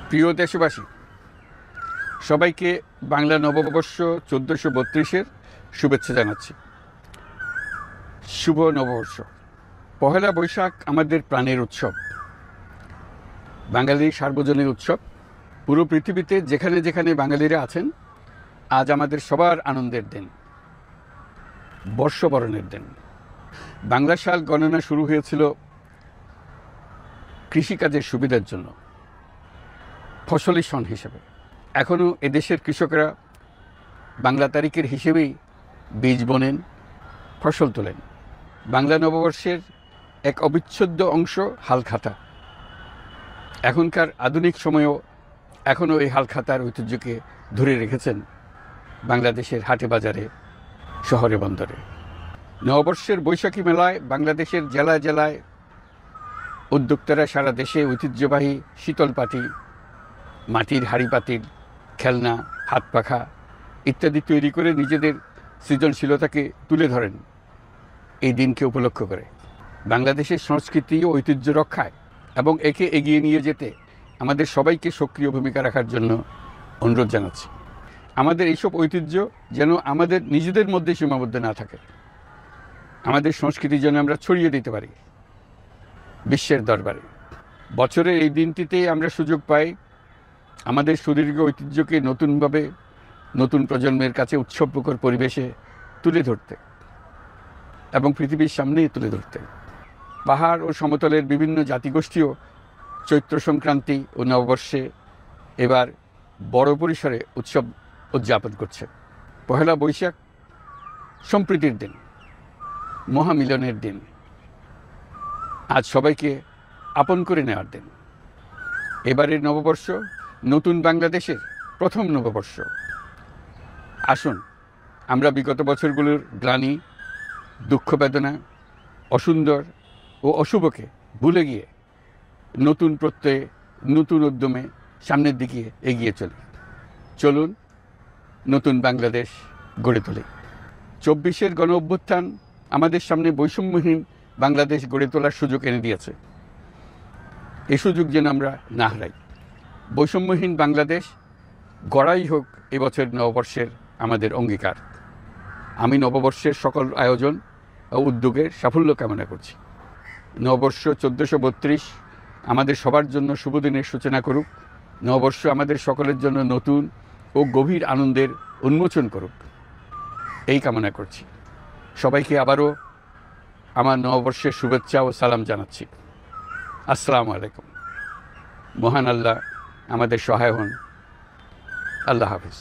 প্রিয় দেশবাসী, সবাইকে বাংলা নববর্ষ 1432-এর শুভেচ্ছা জানাচ্ছি। শুভ নববর্ষ। পহেলা বৈশাখ আমাদের প্রাণের উৎসব, বাঙালির সার্বজনীন উৎসব। পুরো পৃথিবীতে যেখানে যেখানে বাঙালিরা আছেন, আজ আমাদের সবার আনন্দের দিন, বর্ষবরণের দিন। বাংলা সাল গণনা শুরু হয়েছিল কৃষিকাজের সুবিধার জন্য, ফসলি সন হিসেবে। এখনও এদেশের কৃষকরা বাংলা তারিখের হিসেবেই বীজ বোনেন, ফসল তোলেন। বাংলা নববর্ষের এক অবিচ্ছেদ্য অংশ হালখাতা। এখনকার আধুনিক সময়েও এখনও এই হালখাতার ঐতিহ্যকে ধরে রেখেছেন বাংলাদেশের হাটে বাজারে, শহরে বন্দরে। নববর্ষের বৈশাখী মেলায় বাংলাদেশের জেলায় জেলায় উদ্যোক্তারা সারা দেশে ঐতিহ্যবাহী শীতল পাটি, মাটির হাঁড়ি পাতিল, খেলনা, হাত পাখা ইত্যাদি তৈরি করে নিজেদের সৃজনশীলতাকে তুলে ধরেন এই দিনকে উপলক্ষ করে। বাংলাদেশের সংস্কৃতি ও ঐতিহ্য রক্ষায় এবং একে এগিয়ে নিয়ে যেতে আমাদের সবাইকে সক্রিয় ভূমিকা রাখার জন্য অনুরোধ জানাচ্ছি। আমাদের এইসব ঐতিহ্য যেন আমাদের নিজেদের মধ্যে সীমাবদ্ধ না থাকে, আমাদের সংস্কৃতি যেন আমরা ছড়িয়ে দিতে পারি বিশ্বের দরবারে। বছরের এই দিনটিতেই আমরা সুযোগ পাই আমাদের সুদীর্ঘ ঐতিহ্যকে নতুনভাবে নতুন প্রজন্মের কাছে উৎসবমুখর পরিবেশে তুলে ধরতে এবং পৃথিবীর সামনেই তুলে ধরতে। পাহাড় ও সমতলের বিভিন্ন জাতিগোষ্ঠীও চৈত্র সংক্রান্তি ও নববর্ষে এবার বড় পরিসরে উৎসব উদযাপন করছে। পহেলা বৈশাখ সম্প্রীতির দিন, মহামিলনের দিন, আজ সবাইকে আপন করে নেওয়ার দিন। এবারের নববর্ষ নতুন বাংলাদেশের প্রথম নববর্ষ। আসুন আমরা বিগত বছরগুলোর গ্লানি, দুঃখ, বেদনা, অসুন্দর ও অশুভকে ভুলে গিয়ে নতুন প্রত্যয়ে, নতুন উদ্যমে সামনের দিকে এগিয়ে চলি। চলুন নতুন বাংলাদেশ গড়ে তুলি। 24-এর গণ অভ্যুত্থান আমাদের সামনে বৈষম্যহীন বাংলাদেশ গড়ে তোলার সুযোগ এনে দিয়েছে। এই সুযোগ যেন আমরা না হারাই। বৈষম্যহীন বাংলাদেশ গড়াই হোক এবছর নববর্ষের আমাদের অঙ্গীকার। আমি নববর্ষের সকল আয়োজন ও উদ্যোগের সাফল্য কামনা করছি। নববর্ষ 1432 আমাদের সবার জন্য শুভ দিনের সূচনা করুক। নববর্ষ আমাদের সকলের জন্য নতুন ও গভীর আনন্দের উন্মোচন করুক, এই কামনা করছি। সবাইকে আবারও আমার নববর্ষের শুভেচ্ছা ও সালাম জানাচ্ছি। আসসালামু আলাইকুম। মহান আল্লাহ আমাদের সহায় হন। আল্লাহ হাফিজ।